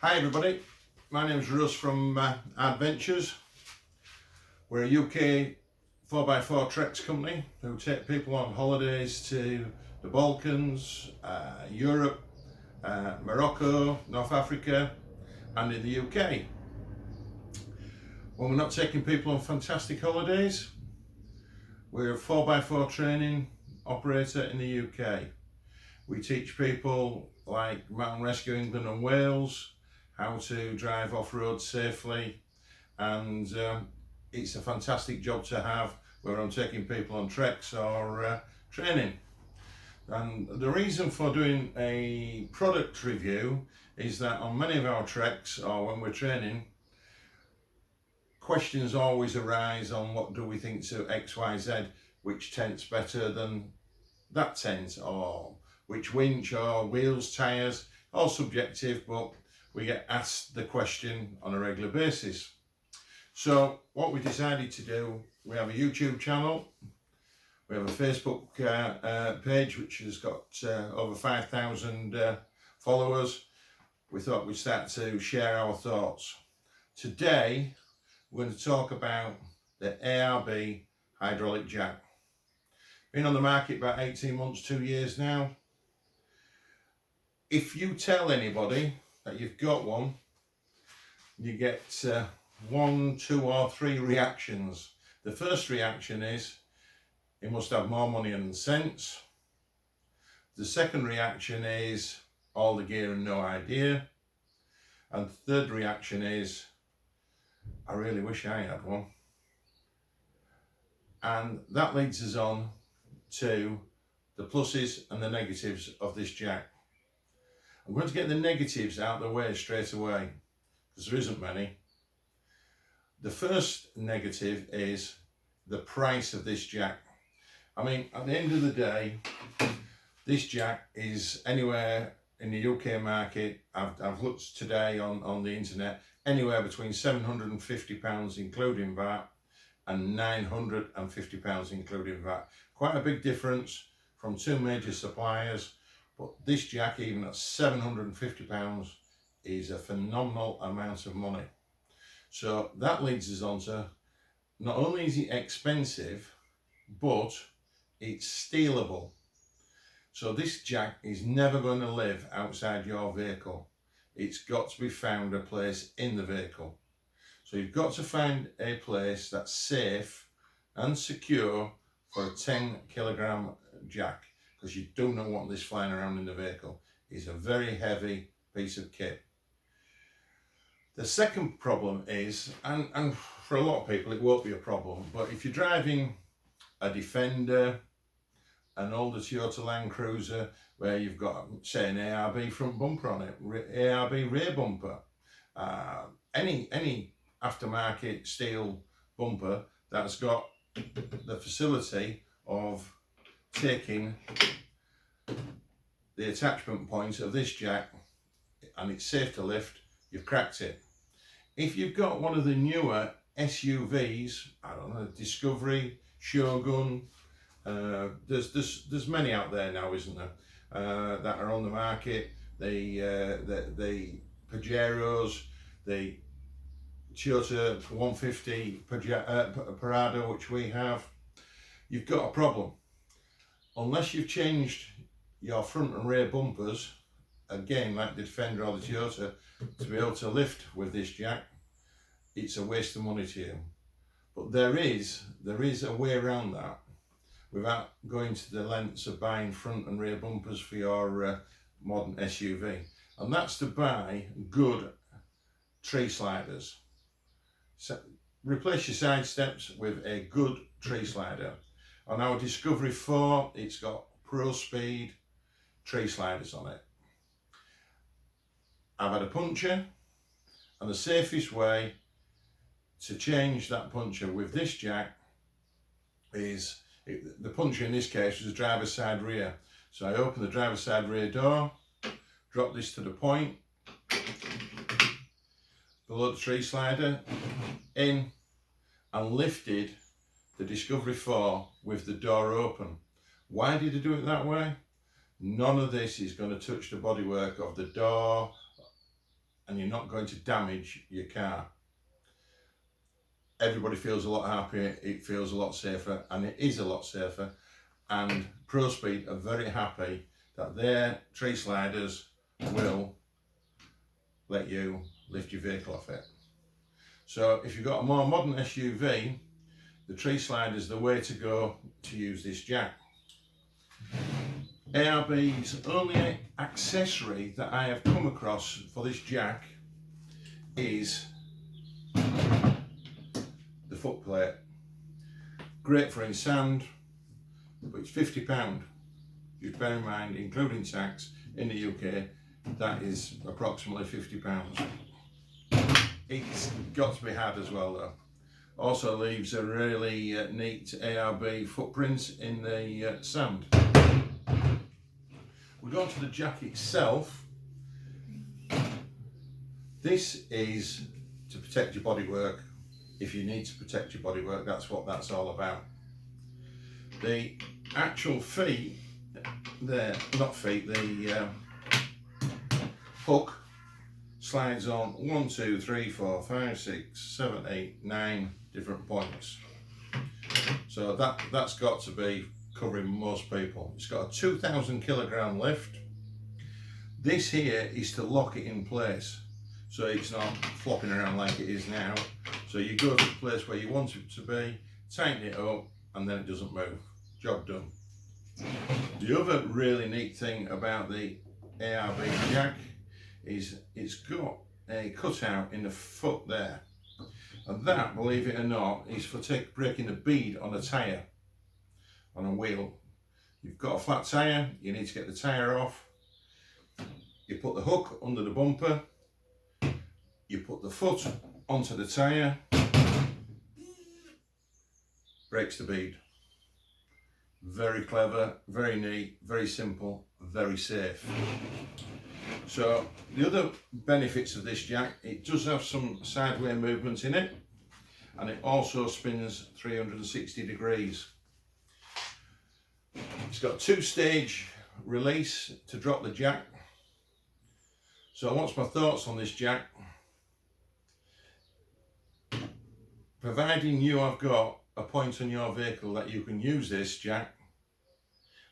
Hi everybody, my name is Russ from Ardventures. We're a UK 4x4 Treks company who take people on holidays to the Balkans, Europe, Morocco, North Africa and in the UK. When we're not taking people on fantastic holidays, we're a 4x4 training operator in the UK. We teach people like Mountain Rescue England and Wales how to drive off-road safely, and it's a fantastic job to have where I'm taking people on treks or training. And the reason for doing a product review is that on many of our treks or when we're training, questions always arise on what do we think to XYZ, which tent's better than that tent, or which winch or wheels, tyres, all subjective, but we get asked the question on a regular basis. So what we decided to do, we have a YouTube channel, we have a Facebook page which has got over 5,000 followers. We thought we'd start to share our thoughts. Today we're going to talk about the ARB Hydraulic Jack. Been on the market about 18 months, 2 years now. If you tell anybody that you've got one, you get 1, 2 or 3 reactions. The first reaction is, he must have more money than sense. The second reaction is, all the gear and no idea. And the third reaction is, I really wish I had one. And that leads us on to the pluses and the negatives of this jack. I'm going to get the negatives out of the way straight away, because there isn't many. The first negative is the price of this jack. I mean, at the end of the day, this jack is anywhere in the UK market, I've looked today on the internet, anywhere between £750 including VAT and £950 including VAT. Quite a big difference from 2 major suppliers. But this jack, even at £750, is a phenomenal amount of money. So that leads us on to, not only is it expensive, but it's stealable. So this jack is never going to live outside your vehicle. It's got to be found a place in the vehicle. So you've got to find a place that's safe and secure for a 10 kilogram jack, because you do not want this flying around in the vehicle. It's a very heavy piece of kit. The second problem is, and for a lot of people it won't be a problem, but if you're driving a Defender, an older Toyota Land Cruiser, where you've got, say, an ARB front bumper on it, ARB rear bumper, any aftermarket steel bumper that's got the facility of taking the attachment point of this jack and it's safe to lift, you've cracked it. If you've got one of the newer SUVs, I don't know, Discovery, Shogun, there's many out there now, isn't there, that are on the market, the Pajeros, the Toyota 150 Parado, which we have, you've got a problem. Unless you've changed your front and rear bumpers, again like the Defender or the Toyota, to be able to lift with this jack, it's a waste of money to you. But there is a way around that without going to the lengths of buying front and rear bumpers for your modern SUV, and that's to buy good tree sliders. So replace your side steps with a good tree slider. On our Discovery 4, it's got Pro Speed tree sliders on it. I've had a puncture, and the safest way to change that puncture with this jack is, the puncture in this case was driver's side rear. So I open the driver's side rear door, drop this to the point, below the tree slider, in, and lifted the Discovery 4 with the door open. Why did I do it that way? None of this is going to touch the bodywork of the door and you're not going to damage your car. Everybody feels a lot happier, it feels a lot safer, and it is a lot safer. And ProSpeed are very happy that their tree sliders will let you lift your vehicle off it. So if you've got a more modern SUV, the tree slider is the way to go to use this jack. ARB's only accessory that I have come across for this jack is the foot plate. Great for in sand, but it's £50. Just bear in mind, including tax in the UK, that is approximately £50. It's got to be had as well though. Also leaves a really neat ARB footprint in the sand. We go on to the jack itself. This is to protect your bodywork. If you need to protect your bodywork, that's what that's all about. The actual feet, the hook slides on 1, 2, 3, 4, 5, 6, 7, 8, 9 different points. So that's got to be covering most people. It's got a 2,000 kilogram lift. This here is to lock it in place, so it's not flopping around like it is now. So you go to the place where you want it to be, tighten it up, and then it doesn't move. Job done. The other really neat thing about the ARB jack is it's got a cutout in the foot there, and that, believe it or not, is for breaking the bead on a tyre, on a wheel. You've got a flat tyre, you need to get the tyre off. You put the hook under the bumper, you put the foot onto the tyre, breaks the bead. Very clever, very neat, very simple, very safe. So the other benefits of this jack, it does have some sideway movements in it, and it also spins 360 degrees. It's got a 2-stage release to drop the jack. So what's my thoughts on this jack? Providing you have got a point on your vehicle that you can use this jack,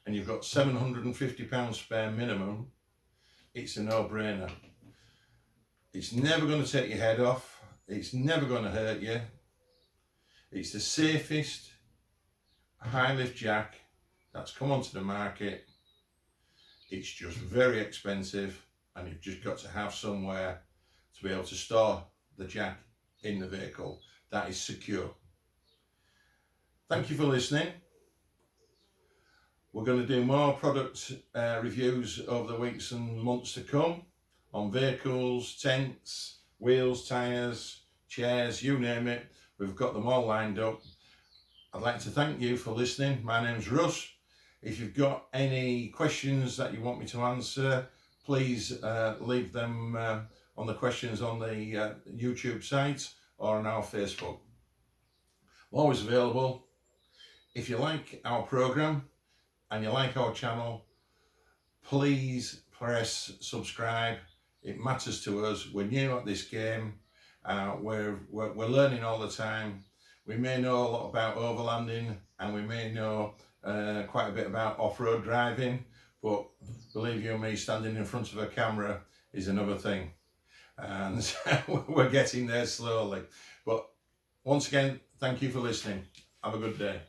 and you've got £750 spare minimum, it's a no-brainer. It's never going to take your head off, it's never going to hurt you. It's the safest high lift jack that's come onto the market. It's just very expensive, and you've just got to have somewhere to be able to store the jack in the vehicle that is secure. Thank you for listening. We're going to do more product reviews over the weeks and months to come on vehicles, tents, wheels, tyres, chairs, you name it. We've got them all lined up. I'd like to thank you for listening. My name's Russ. If you've got any questions that you want me to answer, please leave them on the questions on the YouTube site or on our Facebook. I'm always available. If you like our programme and you like our channel, please press subscribe. It matters to us. We're new at this game. We're learning all the time. We may know a lot about overlanding, and we may know quite a bit about off-road driving, but believe you me, standing in front of a camera is another thing, and we're getting there slowly. But once again, thank you for listening. Have a good day.